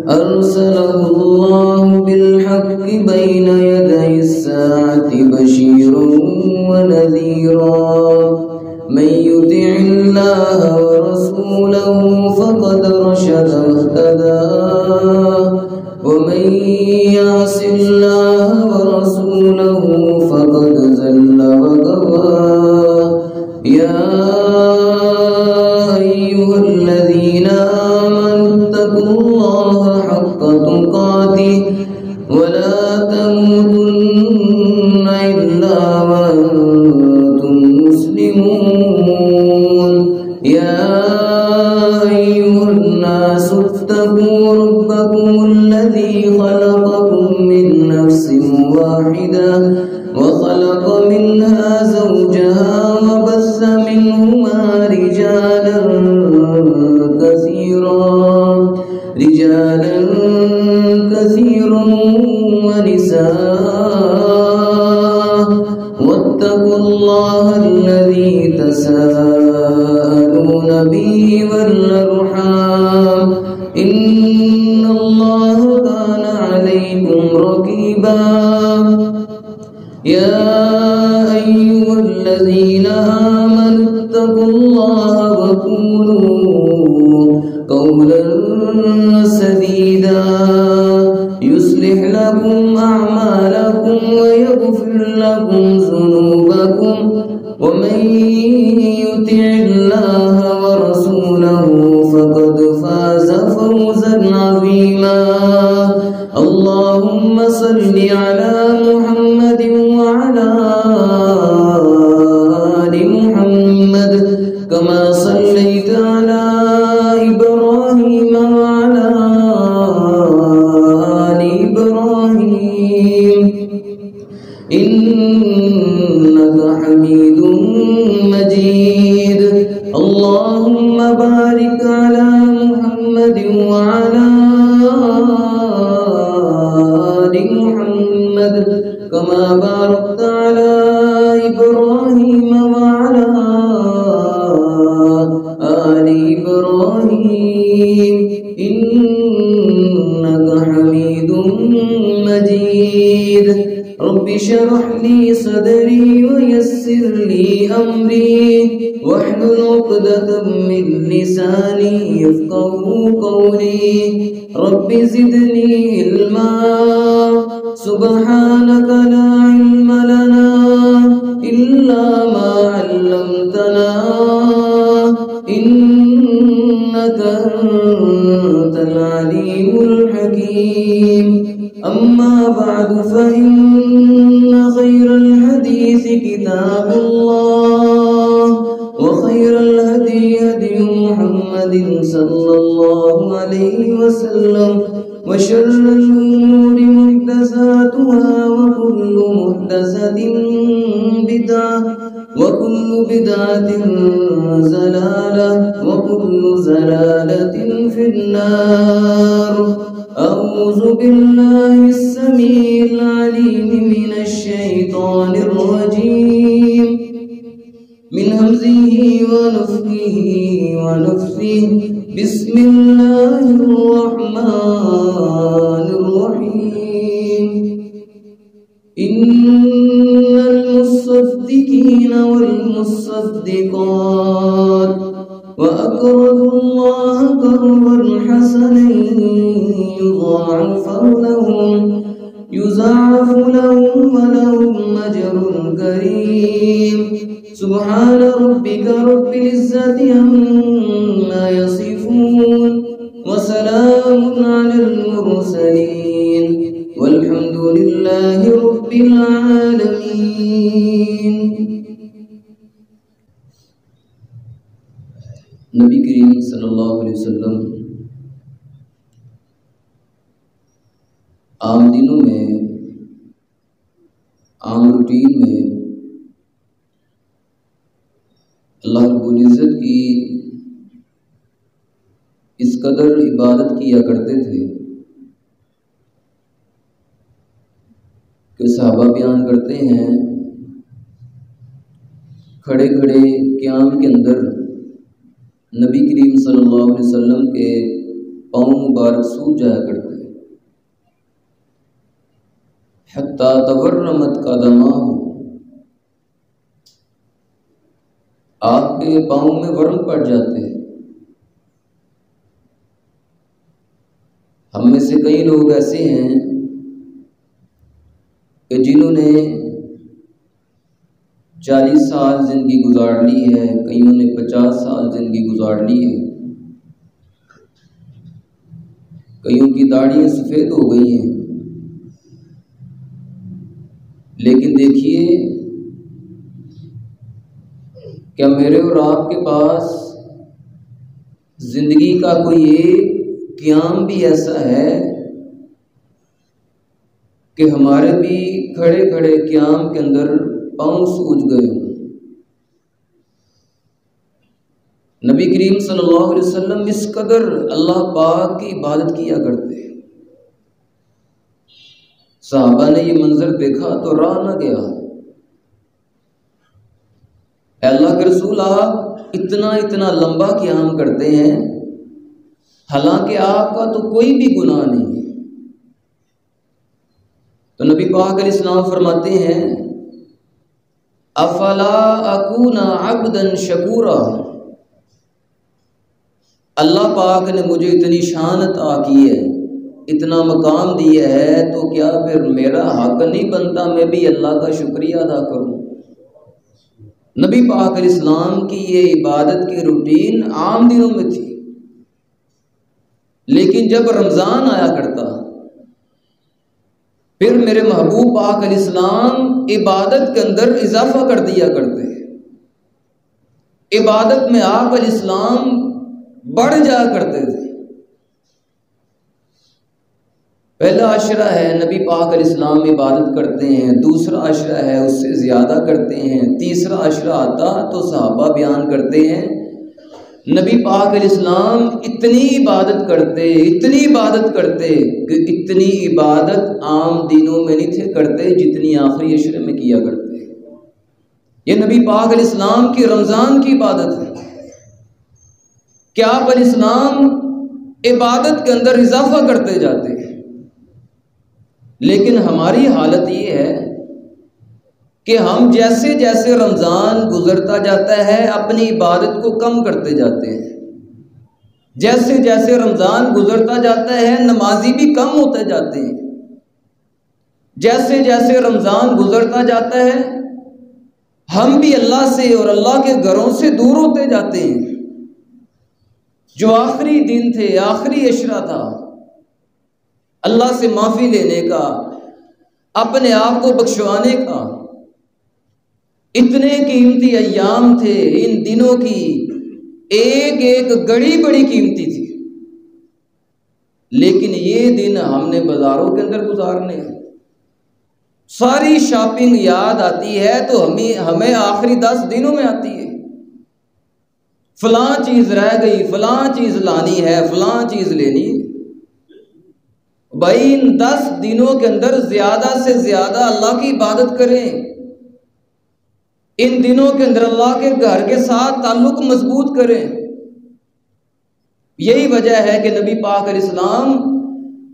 أرسله الله بالحق بين يدي الساعة بشيرا ونذيرا من يطع الله ورسوله فقد رشد واهتدى ومن يعص الله ورسوله فقد زل وغوى يا أيها الذين آمنوا اتقوا الله حق تقاته ولا تموتن إلا وأنتم مسلمون يا أيها الناس اتقوا ربكم الذي خلقكم من نفس واحدة وخلق منها زوجها وبث منهما رجالا كثيرا ونساء واتقوا الله الذي تساءلون به والأرحام إن الله كان عليكم رقيبا يا أيها الذين آمنوا اتقوا الله وقولوا قولا سديدا يصلح لكم أعمالكم ويغفر لكم ذنوبكم ومن يطع الله ورسوله فقد فاز فوزا عظيما اللهم صل على محمد وعلى آل محمد كما صليت على إبراهيم وعلى آل إبراهيم إنك حميد مجيد اللهم بارك على محمد وعلى آل محمد كما باركت على إبراهيم وعلى آل إبراهيم إنك حميد مجيد رب اشرح لي صدري ويسر لي أمري واحلل عقدة من لساني يفقهوا قولي رب زدني علما سبحانك لا علم لنا إلا ما علمتنا إنك أنت العليم الحكيم أما بعد فإن خير الحديث كتاب الله وخير الهدي هدي محمد صلى الله عليه وسلم وشر الأمور محدثاتها وكل محدثة بدعة وكل بدعة ضلالة وكل ضلالة في النار أعوذ بالله السميع العليم من الشيطان الرجيم من همزه ونفخه ونفثه بسم الله الرحمن الرحيم إن المصدقين والمصدقات وأقرضوا الله قرضا حسنا يضاعف لهم ولهم أجر كريم سبحان ربك رب العزة عما يصفون وسلام على المرسلين والحمد لله رب العالمين نبی کریم صلی اللہ علیہ وسلم عام دنوں میں عام روٹین میں اللہ رب العزت کی اس قدر عبادت کیا کرتے تھے کہ صحابہ بیان کرتے ہیں کھڑے کھڑے قیام کے اندر نبی کریم صلی اللہ علیہ وسلم کے پاؤں مبارک سوج جایا کرتے، حتیٰ تورمت قدماہ، آپ کے پاؤں میں ورم پڑ جاتے ہیں۔ ہم میں سے کئی لوگ ایسے ہیں کہ جنہوں نے 40 سال زندگی گزار لی ہے، کئیوں نے 50 سال زندگی گزار لی ہے، کئیوں کی داڑھیاں سفید ہو گئی ہیں، لیکن دیکھیے کیا میرے اور آپ کے پاس زندگی کا کوئی ایک قیام بھی ایسا ہے کہ ہمارے بھی کھڑے کھڑے قیام کے اندر پاؤں سوج گئے ہوں؟ نبی کریم صلی اللہ علیہ وسلم اس قدر اللہ پاک کی عبادت کیا کرتے ہیں، صحابہ نے یہ منظر دیکھا تو رہا نہ گیا، اے اللہ کے رسول آپ اتنا لمبا قیام کرتے ہیں، حالانکہ آپ کا تو کوئی بھی گناہ نہیں ہے۔ تو نبی پاک علیہ السلام فرماتے ہیں افلا اکون عبدا شکورا، اللہ پاک نے مجھے اتنی شان عطا کی ہے، اتنا مقام دیا ہے، تو کیا پھر میرا حق نہیں بنتا میں بھی اللہ کا شکریہ ادا کروں؟ نبی پاک علیہ السلام کی یہ عبادت کی روٹین عام دنوں میں تھی، لیکن جب رمضان آیا کرتا پھر میرے محبوب پاک علیہ السلام عبادت کے اندر اضافہ کر دیا کرتے، عبادت میں آپ علیہ السلام بڑھ جایا کرتے تھے۔ پہلا عشرہ ہے نبی پاک علیہ السلام عبادت کرتے ہیں، دوسرا عشرہ ہے اس سے زیادہ کرتے ہیں، تیسرا عشرہ آتا تو صحابہ بیان کرتے ہیں نبی پاک علیہ السلام اتنی عبادت کرتے کہ اتنی عبادت عام دنوں میں نہیں تھے کرتے جتنی آخری عشرے میں کیا کرتے۔ یہ نبی پاک علیہ السلام کی رمضان کی عبادت ہے کہ آپ علیہ السلام عبادت کے اندر اضافہ کرتے جاتے ہیں، لیکن ہماری حالت یہ ہے کہ ہم جیسے جیسے رمضان گزرتا جاتا ہے اپنی عبادت کو کم کرتے جاتے ہیں، جیسے جیسے رمضان گزرتا جاتا ہے نمازی بھی کم ہوتے جاتے ہیں، جیسے جیسے رمضان گزرتا جاتا ہے ہم بھی اللہ سے اور اللہ کے گھروں سے دور ہوتے جاتے ہیں۔ جو آخری دن تھے، آخری عشرہ تھا، اللہ سے معافی لینے کا، اپنے آپ کو بخشوانے کا، اتنے قیمتی ایام تھے، ان دنوں کی ایک ایک گھڑی بڑی قیمتی تھی، لیکن یہ دن ہم نے بازاروں کے اندر گزارنے ہیں۔ ساری شاپنگ یاد آتی ہے تو ہمیں آخری 10 دنوں میں آتی ہے، فلاں چیز رہ گئی، فلاں چیز لانی ہے، فلاں چیز لینی ہے۔ بھائی ان 10 دنوں کے اندر زیادہ سے زیادہ اللہ کی عبادت کریں، ان دنوں کے اندر اللہ کے گھر کے ساتھ تعلق مضبوط کریں۔ یہی وجہ ہے کہ نبی پاک علیہ السلام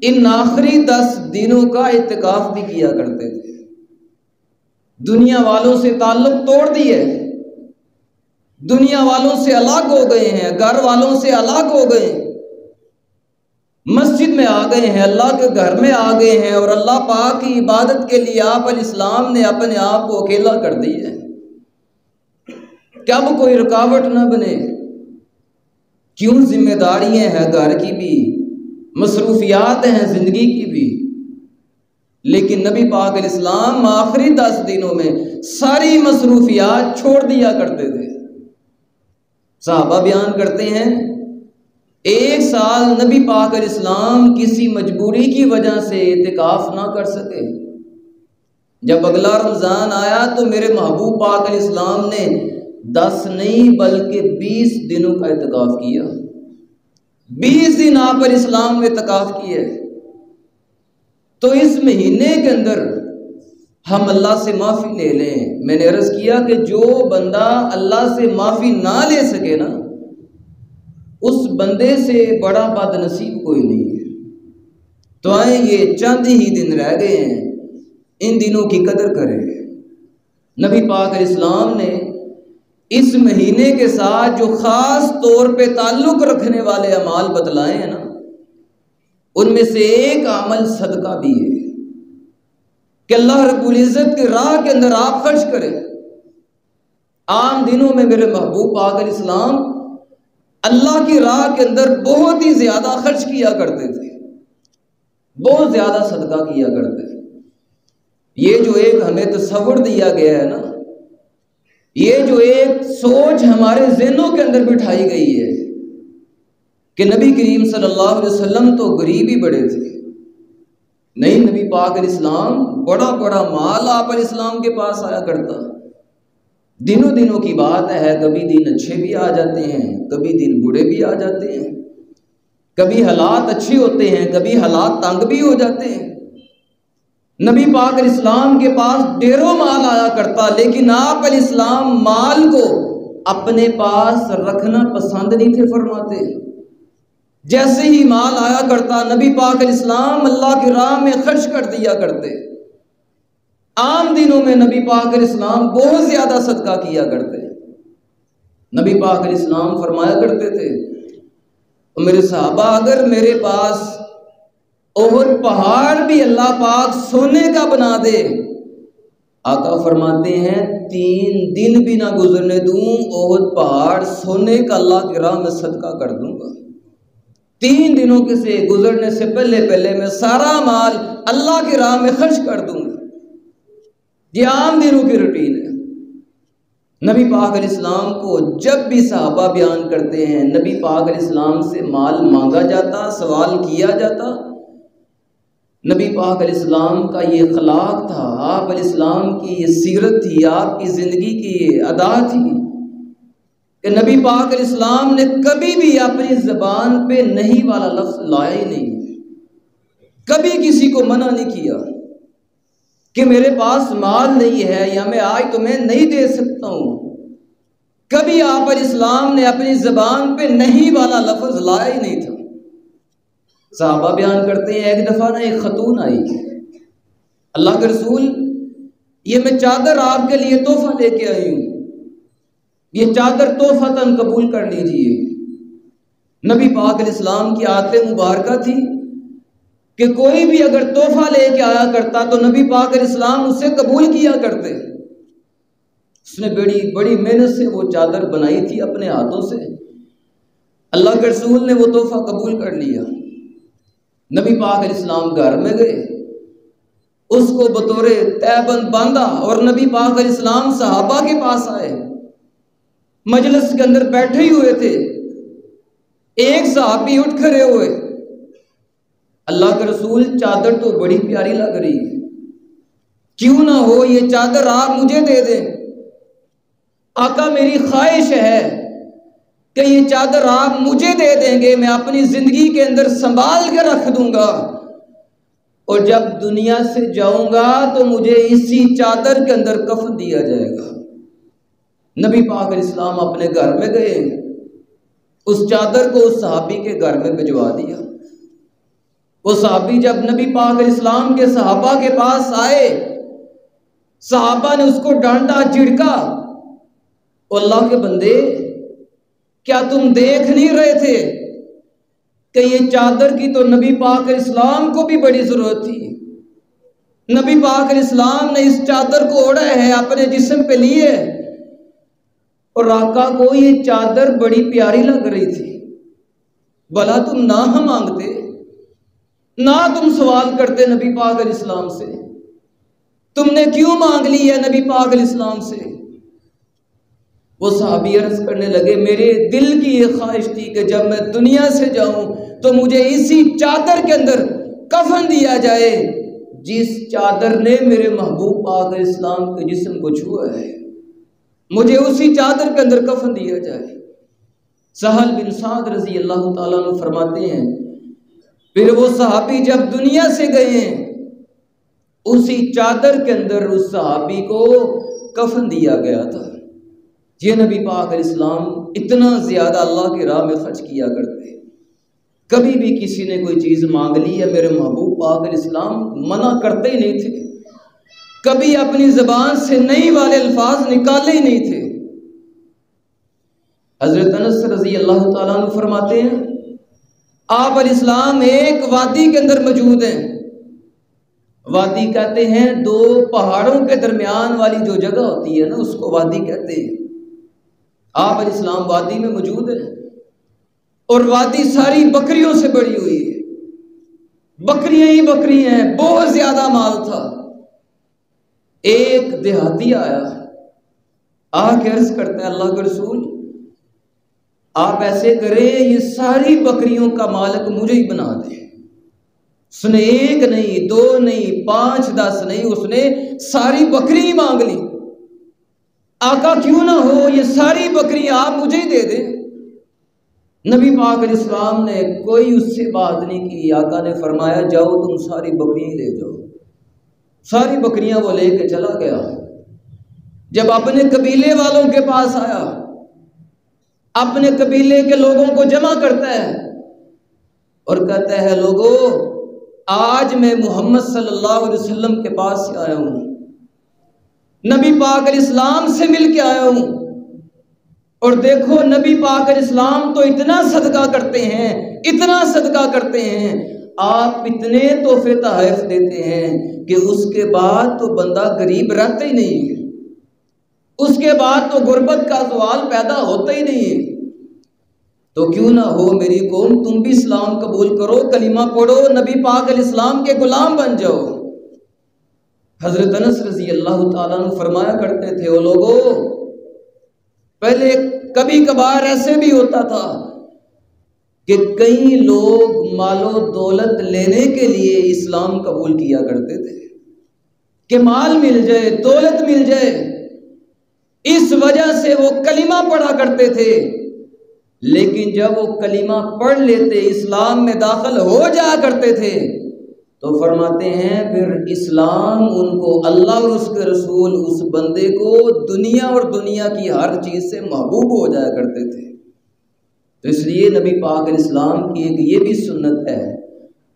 ان آخری 10 دنوں کا اعتکاف بھی کیا کرتے تھے۔ دنیا والوں سے تعلق توڑ دیے، دنیا والوں سے الگ ہو گئے ہیں، گھر والوں سے الگ ہو گئے ہیں، مسجد میں آ گئے ہیں، اللہ کے گھر میں آ گئے ہیں، اور اللہ پاک کی عبادت کے لیے آپ علیہ السلام نے اپنے آپ کو اکیلا کر دیا ہے کہ اب کوئی رکاوٹ نہ بنے۔ کیوں؟ ذمہ داریاں ہیں گھر کی بھی، مصروفیات ہیں زندگی کی بھی، لیکن نبی پاک علیہ السلام آخری 10 دنوں میں ساری مصروفیات چھوڑ دیا کرتے تھے۔ صحابہ بیان کرتے ہیں 1 سال نبی پاک علیہ السلام کسی مجبوری کی وجہ سے اعتکاف نہ کر سکے، جب اگلا رمضان آیا تو میرے محبوب پاک علیہ السلام نے 10 نہیں بلکہ 20 دنوں کا اعتکاف کیا۔ 20 دن آپ علیہ السلام نے اعتکاف کیا۔ تو اس مہینے کے اندر ہم اللہ سے معافی لے لیں۔ میں نے عرض کیا کہ جو بندہ اللہ سے معافی نہ لے سکے نا، اس بندے سے بڑا بد نصیب کوئی نہیں ہے۔ تو آئیں یہ چند ہی دن رہ گئے ہیں، ان دنوں کی قدر کریں۔ نبی پاک علیہ السلام نے اس مہینے کے ساتھ جو خاص طور پہ تعلق رکھنے والے اعمال بتلائے ہیں نا، ان میں سے ایک عمل صدقہ بھی ہے کہ اللہ رب العزت کی راہ کے اندر آپ خرچ کریں۔ عام دنوں میں میرے محبوب پاک علیہ السلام اللہ کی راہ کے اندر بہت ہی زیادہ خرچ کیا کرتے تھے، بہت زیادہ صدقہ کیا کرتے تھے۔ یہ جو ایک ہمیں تصور دیا گیا ہے نا، یہ جو ایک سوچ ہمارے ذہنوں کے اندر بٹھائی گئی ہے کہ نبی کریم صلی اللہ علیہ وسلم تو غریب ہی بڑے تھے، نہیں، نبی پاک علیہ السلام بڑا بڑا مال آپ علیہ السلام کے پاس آیا کرتا۔ دنوں کی بات ہے، کبھی دن اچھے بھی آ جاتے ہیں، کبھی دن برے بھی آ جاتے ہیں، کبھی حالات اچھے ہوتے ہیں، کبھی حالات تنگ بھی ہو جاتے ہیں۔ نبی پاک علیہ السلام کے پاس ڈھیروں مال آیا کرتا، لیکن آپ علیہ السلام مال کو اپنے پاس رکھنا پسند نہیں تھے فرماتے۔ جیسے ہی مال آیا کرتا، نبی پاک علیہ السلام اللہ کی راہ میں خرچ کر دیا کرتے۔ عام دنوں میں نبی پاک علیہ السلام بہت زیادہ صدقہ کیا کرتے۔ نبی پاک علیہ السلام فرمایا کرتے تھے، میرے صحابہ اگر میرے پاس احد پہاڑ بھی اللہ پاک سونے کا بنا دے، آقا فرماتے ہیں 3 دن بھی نہ گزرنے دوں، احد پہاڑ سونے کا اللہ کی راہ میں صدقہ کر دوں گا۔ 3 دنوں کے سے گزرنے سے پہلے میں سارا مال اللہ کی راہ میں خرچ کر دوں گا۔ یہ عام دنوں کی روٹین ہے۔ نبی پاک علیہ السلام کو جب بھی صحابہ بیان کرتے ہیں، نبی پاک علیہ السلام سے مال مانگا جاتا، سوال کیا جاتا، نبی پاک علیہ السلام کا یہ اخلاق تھا، آپ علیہ السلام کی یہ سیرت تھی، آپ کی زندگی کی یہ ادا تھی کہ نبی پاک علیہ السلام نے کبھی بھی اپنی زبان پہ نہیں والا لفظ لایا ہی نہیں، کبھی کسی کو منع نہیں کیا کہ میرے پاس مال نہیں ہے یا میں آج تمہیں نہیں دے سکتا ہوں۔ کبھی آپ علیہ السلام نے اپنی زبان پہ نہیں والا لفظ لایا ہی نہیں تھا۔ صحابہ بیان کرتے ہیں ایک دفعہ نہ ایک خاتون آئی، اللہ کے رسول یہ میں چادر آپ کے لیے تحفہ لے کے آئی ہوں، یہ چادر تحفتاً قبول کر لیجئے۔ نبی پاک علیہ السلام کی عادت مبارکہ تھی کہ کوئی بھی اگر تحفہ لے کے آیا کرتا تو نبی پاک علیہ السلام اسے قبول کیا کرتے۔ اس نے بڑی محنت سے وہ چادر بنائی تھی اپنے ہاتھوں سے، اللہ کے رسول نے وہ تحفہ قبول کر لیا۔ نبی پاک علیہ السلام گھر میں گئے، اس کو بطور تہبند باندھا اور نبی پاک علیہ السلام صحابہ کے پاس آئے، مجلس کے اندر بیٹھے ہی ہوئے تھے، ایک صحابی اٹھ کھڑے ہوئے، اللہ کے رسول چادر تو بڑی پیاری لگ رہی ہے، کیوں نہ ہو یہ چادر آپ مجھے دے دیں۔ آقا میری خواہش ہے کہ یہ چادر آپ مجھے دے دیں گے، میں اپنی زندگی کے اندر سنبھال کے رکھ دوں گا، اور جب دنیا سے جاؤں گا تو مجھے اسی چادر کے اندر کفن دیا جائے گا۔ نبی پاک علیہ السلام اپنے گھر میں گئے، اس چادر کو اس صحابی کے گھر میں بھجوا دیا۔ وہ صحابی جب نبی پاک علیہ السلام کے صحابہ کے پاس آئے، صحابہ نے اس کو ڈانٹا، جھڑکا، اللہ کے بندے کیا تم دیکھ نہیں رہے تھے کہ یہ چادر کی تو نبی پاک علیہ السلام کو بھی بڑی ضرورت تھی، نبی پاک علیہ السلام نے اس چادر کو اوڑھا ہے، اپنے جسم پہ لیے، اور آقا کو یہ چادر بڑی پیاری لگ رہی تھی، بھلا تم نہ مانگتے، نہ تم سوال کرتے نبی پاک علیہ السلام سے، تم نے کیوں مانگ لی ہے نبی پاک علیہ السلام سے؟ وہ صحابی عرض کرنے لگے، میرے دل کی یہ خواہش تھی کہ جب میں دنیا سے جاؤں تو مجھے اسی چادر کے اندر کفن دیا جائے جس چادر نے میرے محبوب پاک علیہ السلام کے جسم کو چھوا ہے، مجھے اسی چادر کے اندر کفن دیا جائے۔ سہل بن سعد رضی اللہ تعالیٰ عنہ فرماتے ہیں، پھر وہ صحابی جب دنیا سے گئے ہیں، اسی چادر کے اندر اس صحابی کو کفن دیا گیا تھا۔ یہ نبی پاک علیہ السلام اتنا زیادہ اللہ کی راہ میں خرچ کیا کرتے، کبھی بھی کسی نے کوئی چیز مانگ لی ہے میرے محبوب پاک علیہ السلام منع کرتے ہی نہیں تھے، کبھی اپنی زبان سے نہیں والے الفاظ نکالے ہی نہیں تھے۔ حضرت انس رضی اللہ تعالیٰ عنہ فرماتے ہیں آپ علیہ السلام ایک وادی کے اندر موجود ہیں، وادی کہتے ہیں دو پہاڑوں کے درمیان والی جو جگہ ہوتی ہے نا اس کو وادی کہتے ہیں۔ آپ علیہ السلام وادی میں موجود ہیں اور وادی ساری بکریوں سے بڑی ہوئی ہے، بکریاں ہی بکریاں ہیں، بہت زیادہ مال تھا۔ ایک دیہاتی آیا، آ کے عرض کرتا ہے اللہ کے رسول آپ ایسے کریں یہ ساری بکریوں کا مالک مجھے ہی بنا دیں۔ اس نے ایک نہیں، دو نہیں، 5 10 نہیں، اس نے ساری بکری ہی مانگ لی۔ آقا کیوں نہ ہو یہ ساری بکریاں آپ مجھے ہی دے دیں۔ نبی پاک علیہ السلام نے کوئی اس سے بات نہیں کی، آقا نے فرمایا جاؤ تم ساری بکریاں لے جاؤ۔ ساری بکریاں وہ لے کے چلا گیا۔ جب اپنے قبیلے والوں کے پاس آیا، اپنے قبیلے کے لوگوں کو جمع کرتا ہے اور کہتا ہے لوگوں آج میں محمد صلی اللہ علیہ وسلم کے پاس سے آیا ہوں، نبی پاک علیہ السلام سے مل کے آیا ہوں، اور دیکھو نبی پاک علیہ السلام تو اتنا صدقہ کرتے ہیں، اتنا صدقہ کرتے ہیں، آپ اتنے تحفے تحائف دیتے ہیں کہ اس کے بعد تو بندہ غریب رہتا ہی نہیں ہے، اس کے بعد تو غربت کا زوال پیدا ہوتا ہی نہیں ہے۔ تو کیوں نہ ہو میری قوم تم بھی اسلام قبول کرو، کلمہ پڑھو، نبی پاک علیہ السلام کے غلام بن جاؤ۔ حضرت انس رضی اللہ تعالیٰ عنہ فرمایا کرتے تھے او لوگوں پہلے کبھی کبھار ایسے بھی ہوتا تھا کہ کئی لوگ مال و دولت لینے کے لیے اسلام قبول کیا کرتے تھے کہ مال مل جائے، دولت مل جائے، اس وجہ سے وہ کلمہ پڑھا کرتے تھے، لیکن جب وہ کلمہ پڑھ لیتے اسلام میں داخل ہو جایا کرتے تھے تو فرماتے ہیں پھر اسلام ان کو اللہ اور اس کے رسول اس بندے کو دنیا اور دنیا کی ہر چیز سے محبوب ہو جایا کرتے تھے۔ تو اس لیے نبی پاک علیہ السلام کی ایک یہ بھی سنت ہے،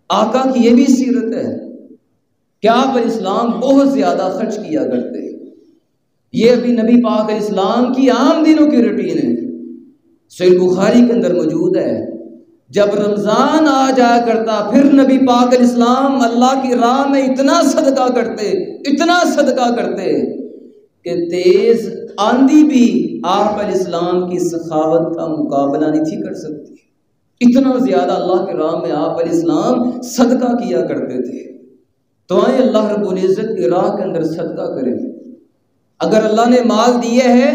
آقا کی یہ بھی سیرت ہے کہ آپ علیہ السلام بہت زیادہ خرچ کیا کرتے۔ یہ ابھی نبی پاک علیہ السلام کی عام دنوں کی روٹین ہے، صحیح بخاری کے اندر موجود ہے۔ جب رمضان آ جایا کرتا پھر نبی پاک علیہ السلام اللہ کی راہ میں اتنا صدقہ کرتے، اتنا صدقہ کرتے کہ تیز آندھی بھی آپ علیہ السلام کی سخاوت کا مقابلہ نہیں تھی کر سکتی، اتنا زیادہ اللہ کی راہ میں آپ علیہ السلام صدقہ کیا کرتے تھے۔ تو آئیں اللہ رب العزت کی راہ کے اندر صدقہ کریں، اگر اللہ نے مال دیا ہے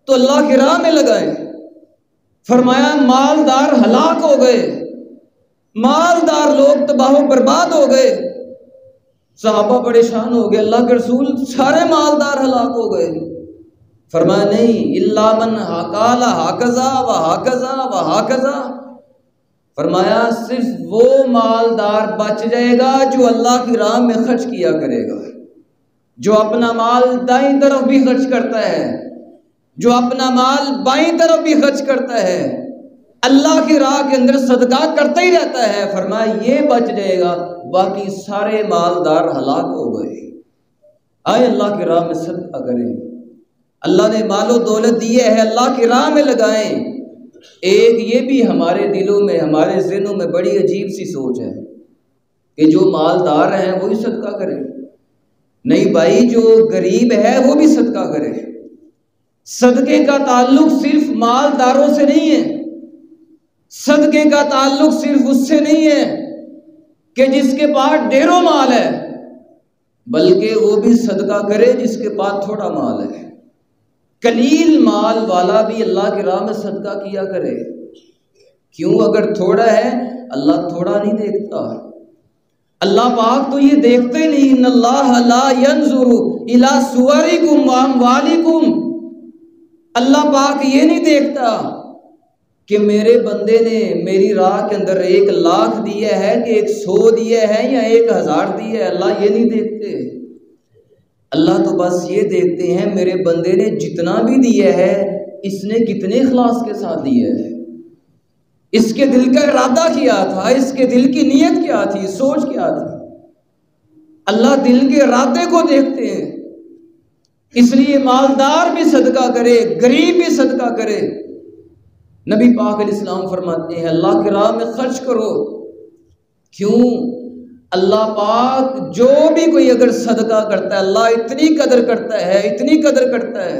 تو اللہ کی راہ میں لگائیں۔ فرمایا مالدار ہلاک ہو گئے، مالدار لوگ تباہ و برباد ہو گئے، صحابہ پریشان ہو گئے، اللہ کے رسول سارے مالدار ہلاک ہو گئے۔ فرمایا نہیں، الا من قال ہکذا و ہکذا و ہکذا، فرمایا صرف وہ مالدار بچ جائے گا جو اللہ کی راہ میں خرچ کیا کرے گا، جو اپنا مال دائیں طرف بھی خرچ کرتا ہے، جو اپنا مال بائیں طرف بھی خرچ کرتا ہے، اللہ کی راہ کے اندر صدقہ کرتا ہی رہتا ہے، فرمایا یہ بچ جائے گا، باقی سارے مالدار ہلاک ہو گئے۔ آئے اللہ کی راہ میں صدقہ کریں، اللہ نے مال و دولت دی ہے اللہ کی راہ میں لگائیں۔ ایک یہ بھی ہمارے دلوں میں ہمارے ذہنوں میں بڑی عجیب سی سوچ ہے کہ جو مالدار ہیں وہی صدقہ کریں، نہیں بھائی جو غریب ہے وہ بھی صدقہ کرے۔ صدقے کا تعلق صرف مالداروں سے نہیں ہے، صدقے کا تعلق صرف اس سے نہیں ہے کہ جس کے پاس ڈھیروں مال ہے، بلکہ وہ بھی صدقہ کرے جس کے پاس تھوڑا مال ہے۔ قلیل مال والا بھی اللہ کی راہ میں صدقہ کیا کرے، کیوں؟ اگر تھوڑا ہے اللہ تھوڑا نہیں دیکھتا، اللہ پاک تو یہ دیکھتے نہیں، ان اللہ لا ينظر الى صورکم واموالکم، اللہ پاک یہ نہیں دیکھتا کہ میرے بندے نے میری راہ کے اندر 1,00,000 دیا ہے کہ 100 دیا ہے یا 1,000 دیا ہے، اللہ یہ نہیں دیکھتے۔ اللہ تو بس یہ دیکھتے ہیں میرے بندے نے جتنا بھی دیا ہے اس نے کتنے اخلاص کے ساتھ دیا ہے، اس کے دل کا ارادہ کیا تھا، اس کے دل کی نیت کیا تھی، سوچ کیا تھی۔ اللہ دل کے ارادے کو دیکھتے ہیں، اس لیے مالدار بھی صدقہ کرے، غریب بھی صدقہ کرے۔ نبی پاک علیہ السلام فرماتے ہیں اللہ کی راہ میں خرچ کرو۔ کیوں؟ اللہ پاک جو بھی کوئی اگر صدقہ کرتا ہے اللہ اتنی قدر کرتا ہے، اتنی قدر کرتا ہے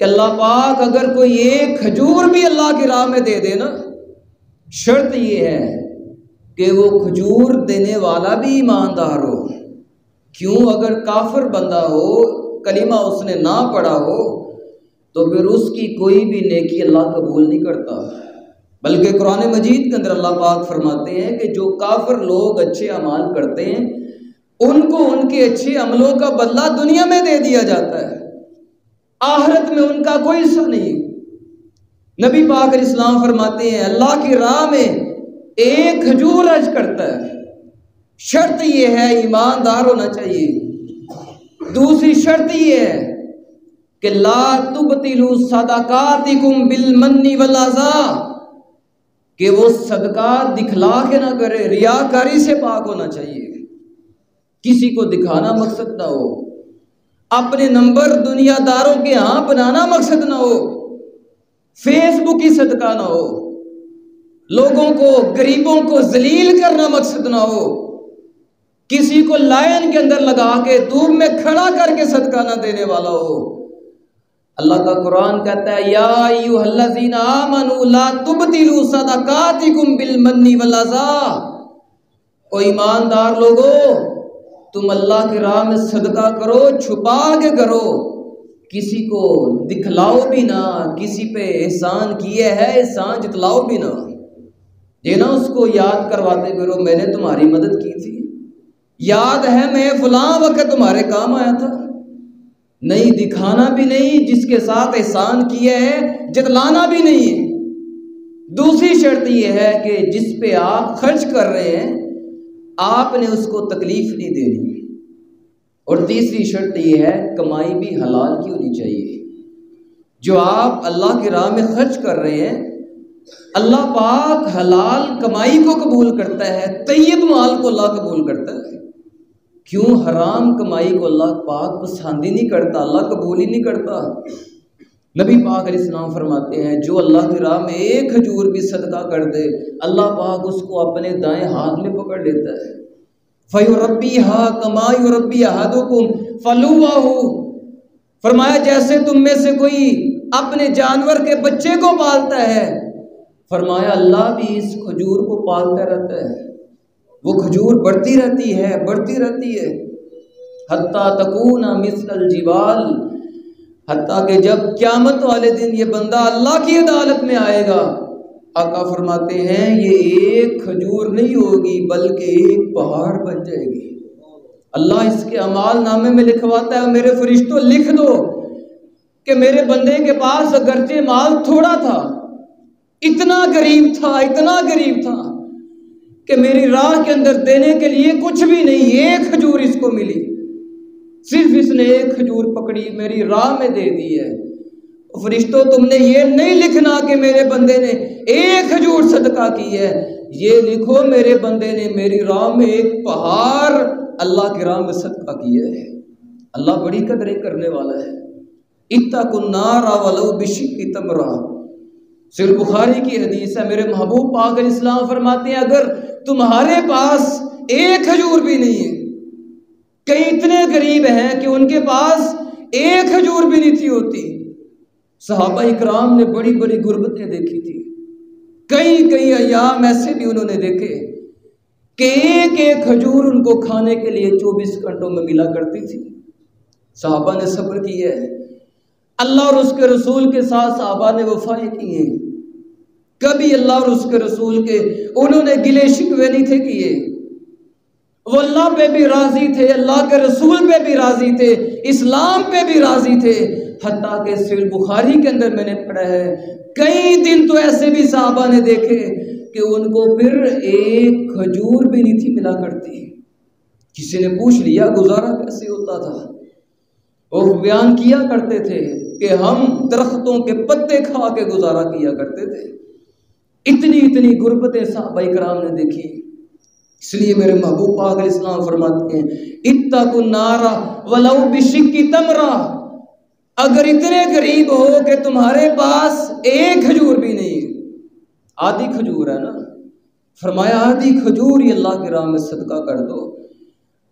کہ اللہ پاک اگر کوئی ایک کھجور بھی اللہ کی راہ میں دے دے نا، شرط یہ ہے کہ وہ کھجور دینے والا بھی ایماندار ہو۔ کیوں؟ اگر کافر بندہ ہو، کلمہ اس نے نہ پڑھا ہو، تو پھر اس کی کوئی بھی نیکی اللہ قبول نہیں کرتا۔ بلکہ قرآن مجید کے اندر اللہ پاک فرماتے ہیں کہ جو کافر لوگ اچھے اعمال کرتے ہیں ان کو ان کے اچھے عملوں کا بدلہ دنیا میں دے دیا جاتا ہے، آخرت میں ان کا کوئی حصہ نہیں۔ نبی پاک علیہ السلام فرماتے ہیں اللہ کی راہ میں ایک کھجور حج کرتا ہے، شرط یہ ہے ایماندار ہونا چاہیے۔ دوسری شرط یہ ہے کہ لا تبطلوا صدقاتکم بالمن والاذی، کہ وہ صدقہ دکھلا کے نہ کرے، ریاکاری سے پاک ہونا چاہیے، کسی کو دکھانا مقصد نہ ہو، اپنے نمبر دنیا داروں کے ہاں بنانا مقصد نہ ہو، فیس بک کی صدقہ نہ ہو، لوگوں کو غریبوں کو ذلیل کرنا مقصد نہ ہو، کسی کو لائن کے اندر لگا کے دھوپ میں کھڑا کر کے صدقہ نہ دینے والا ہو۔ اللہ کا قرآن کہتا ہے یا ایھا الذین آمنوا لا تبطلوا صدقاتکم بالمن والاذی، او ایماندار لوگو تم اللہ کی راہ میں صدقہ کرو، چھپا کے کرو، کسی کو دکھلاؤ بھی نہ، کسی پہ احسان کیے ہے احسان جتلاؤ بھی نہ، یہ نہ اس کو یاد کرواتے کرو میں نے تمہاری مدد کی تھی، یاد ہے میں فلاں وقت تمہارے کام آیا تھا، نہیں دکھانا بھی نہیں، جس کے ساتھ احسان کیا ہے جتلانا بھی نہیں ہے۔ دوسری شرط یہ ہے کہ جس پہ آپ خرچ کر رہے ہیں آپ نے اس کو تکلیف نہیں دینی، اور تیسری شرط یہ ہے کمائی بھی حلال کی ہونی چاہیے۔ جو آپ اللہ کی راہ میں خرچ کر رہے ہیں اللہ پاک حلال کمائی کو قبول کرتا ہے، طیب مال کو اللہ قبول کرتا ہے۔ کیوں؟ حرام کمائی کو اللہ پاک پسند ہی نہیں کرتا، اللہ قبول ہی نہیں کرتا۔ نبی پاک علیہ السلام فرماتے ہیں جو اللہ کی راہ میں ایک کھجور بھی صدقہ کر دے اللہ پاک اس کو اپنے دائیں ہاتھ میں پکڑ لیتا ہے۔ فَيُرَبِّيهَا كَمَا يُرَبِّي أَحَدُكُمْ فَلُوَّهُ، فرمایا جیسے تم میں سے کوئی اپنے جانور کے بچے کو پالتا ہے، فرمایا اللہ بھی اس کھجور کو پالتا رہتا ہے، وہ کھجور بڑھتی رہتی ہے، بڑھتی رہتی ہے، حتیٰ تکون مثل الجبال، حتیٰ کہ جب قیامت والے دن یہ بندہ اللہ کی عدالت میں آئے گا، آقا فرماتے ہیں یہ ایک کھجور نہیں ہوگی بلکہ ایک پہاڑ بن جائے گی۔ اللہ اس کے اعمال نامے میں لکھواتا ہے میرے فرشتوں لکھ دو کہ میرے بندے کے پاس اگرچہ مال تھوڑا تھا، اتنا غریب تھا، اتنا غریب تھا کہ میری راہ کے اندر دینے کے لیے کچھ بھی نہیں، ایک کھجور اس کو ملی، صرف اس نے ایک کھجور پکڑی میری راہ میں دے دی ہے۔ فرشتوں تم نے یہ نہیں لکھنا کہ میرے بندے نے ایک کھجور صدقہ کی ہے، یہ لکھو میرے بندے نے میری راہ میں ایک پہاڑ اللہ کی راہ میں صدقہ کیا ہے۔ اللہ بڑی قدریں کرنے والا ہے۔ اتقوا النار ولو بشق تمرہ، صحیح بخاری کی حدیث ہے، میرے محبوب پاک علیہ السلام فرماتے ہیں اگر تمہارے پاس ایک کھجور بھی نہیں ہے، کئی اتنے غریب ہیں کہ ان کے پاس ایک کھجور بھی نہیں تھی ہوتی، صحابہ اکرام نے بڑی بڑی غربتیں دیکھی تھی، کئی ایام ایسے بھی انہوں نے دیکھے کہ ایک ایک کھجور ان کو کھانے کے لیے 24 گھنٹوں میں ملا کرتی تھی۔ صحابہ نے صبر کی ہے، اللہ اور اس کے رسول کے ساتھ صحابہ نے وفائیں کی ہیں، کبھی اللہ اور اس کے رسول کے انہوں نے گلے شکوے نہیں تھے کیے، وہ اللہ پہ بھی راضی تھے، اللہ کے رسول پہ بھی راضی تھے، اسلام پہ بھی راضی تھے، حتیٰ کہ صحیح بخاری کے اندر میں نے پڑھا ہے کئی دن تو ایسے بھی صحابہ نے دیکھے کہ ان کو پھر ایک کھجور بھی نہیں تھی ملا کرتی۔ کسی نے پوچھ لیا گزارا کیسے ہوتا تھا؟ وہ بیان کیا کرتے تھے کہ ہم درختوں کے پتے کھا کے گزارا کیا کرتے تھے. اتنی غربتیں صحابہ کرام نے دیکھی. اس لیے میرے محبوب پاک علیہ السلام فرماتے ہیں اتقوا النار ولو بشق تمرہ. اگر اتنے غریب ہو کہ تمہارے پاس ایک کھجور بھی نہیں، آدھی کھجور ہے نا، فرمایا آدھی کھجور ہی اللہ کی راہ میں صدقہ کر دو.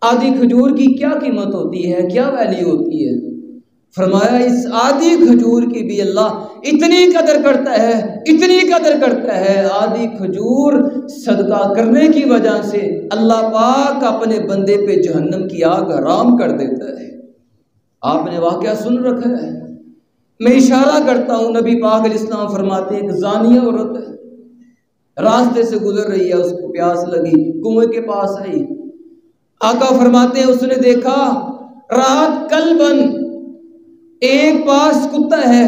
آدھی کھجور کی کیا قیمت ہوتی ہے، کیا ویلیو ہوتی ہے؟ فرمایا اس آدھی کھجور کی بھی اللہ اتنی قدر کرتا ہے. آدھی کھجور صدقہ کرنے کی وجہ سے اللہ پاک اپنے بندے پہ جہنم کی آگ حرام کر دیتا ہے. آپ نے واقعہ سن رکھا ہے. میں اشارہ کرتا ہوں، نبی پاک علیہ السلام فرماتے ہیں ایک زانیہ عورت ہے، راستے سے گزر رہی ہے، اس کو پیاس لگی، کنویں کے پاس آئی. آقا فرماتے ہیں اس نے دیکھا رات کلبن، ایک پاس کتا ہے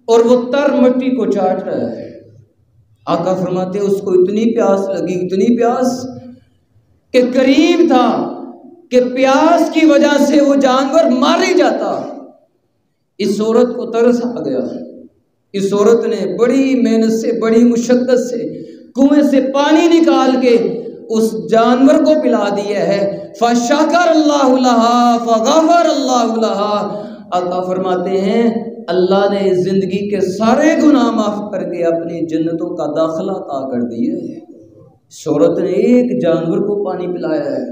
اور وہ تر مٹی کو چاٹ رہا ہے. آقا فرماتے ہیں اس کو اتنی پیاس لگی، اتنی پیاس کہ قریب تھا کہ پیاس کی وجہ سے وہ جانور مار ہی جاتا. اس عورت کو ترس آ گیا. اس عورت نے بڑی محنت سے، بڑی مشقت سے کنویں سے پانی نکال کے اس جانور کو پلا دیا ہے. فشکر اللہ لہا فغفر اللہ لہا. آقا فرماتے ہیں اللہ نے زندگی کے سارے گناہ معاف کر کے اپنی جنتوں کا داخلہ عطا کر دیا ہے. اس عورت نے ایک جانور کو پانی پلایا ہے.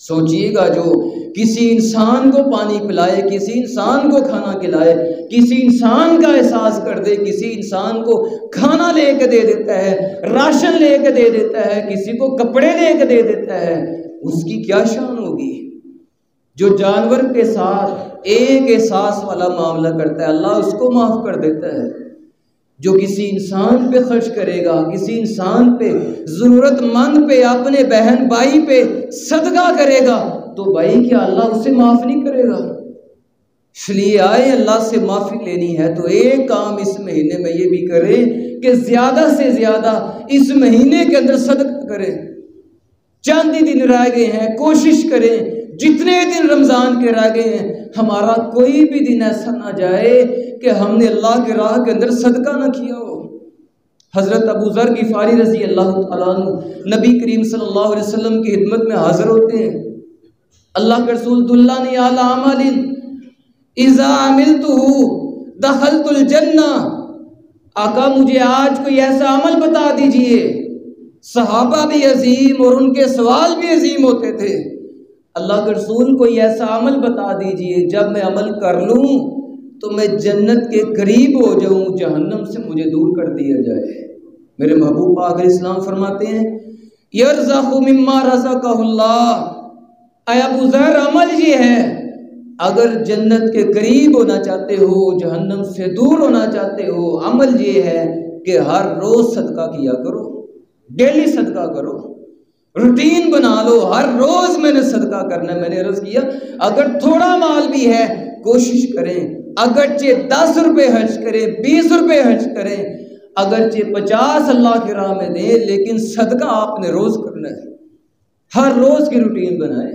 سوچئے گا جو کسی انسان کو پانی پلائے، کسی انسان کو کھانا کھلائے، کسی انسان کا احساس کر دے، کسی انسان کو کھانا لے کے دے دیتا ہے، راشن لے کے دے دیتا ہے، کسی کو کپڑے لے کے دے دیتا ہے، اس کی کیا شان ہوگی؟ جو جانور کے ساتھ ایک احساس والا معاملہ کرتا ہے اللہ اس کو معاف کر دیتا ہے. جو کسی انسان پہ خرچ کرے گا، کسی انسان پہ، ضرورت مند پہ، اپنے بہن بھائی پہ صدقہ کرے گا تو بھائی کیا اللہ اسے معاف نہیں کرے گا؟ اس لیے آئے اللہ سے معافی لینی ہے تو ایک کام اس مہینے میں یہ بھی کرے کہ زیادہ سے زیادہ اس مہینے کے اندر صدقہ کریں. چند ہی دن رہ گئے ہیں، کوشش کریں جتنے دن رمضان کے رہ گئے ہیں ہمارا کوئی بھی دن ایسا نہ جائے کہ ہم نے اللہ کی راہ کے اندر صدقہ نہ کیا ہو. حضرت ابو ذر غفاری رضی اللہ تعالیٰ عنہ نبی کریم صلی اللہ علیہ وسلم کی خدمت میں حاضر ہوتے ہیں. اللہ کے رسول دلانی علی عمل اذا عملتہ دخلت الجنہ. آقا مجھے آج کوئی ایسا عمل بتا دیجئے. صحابہ بھی عظیم اور ان کے سوال بھی عظیم ہوتے تھے. اللہ کے رسول کوئی ایسا عمل بتا دیجئے جب میں عمل کر لوں تو میں جنت کے قریب ہو جاؤں، جہنم سے مجھے دور کر دیا جائے. میرے محبوب پاک علیہ السلام فرماتے ہیں یرزق مما رزقہ اللہ. اے ابو ذر عمل یہ ہے اگر جنت کے قریب ہونا چاہتے ہو، جہنم سے دور ہونا چاہتے ہو، عمل یہ ہے کہ ہر روز صدقہ کیا کرو، ڈیلی صدقہ کرو، روٹین بنا لو. ہر روز میں نے صدقہ کرنا ہے. میں نے عرض کیا اگر تھوڑا مال بھی ہے کوشش کریں، اگرچہ 10 روپے خرچ کریں، 20 روپے خرچ کریں، اگرچہ 50 اللہ کی راہ میں دیں، لیکن صدقہ آپ نے روز کرنا ہے. ہر روز کی روٹین بنائیں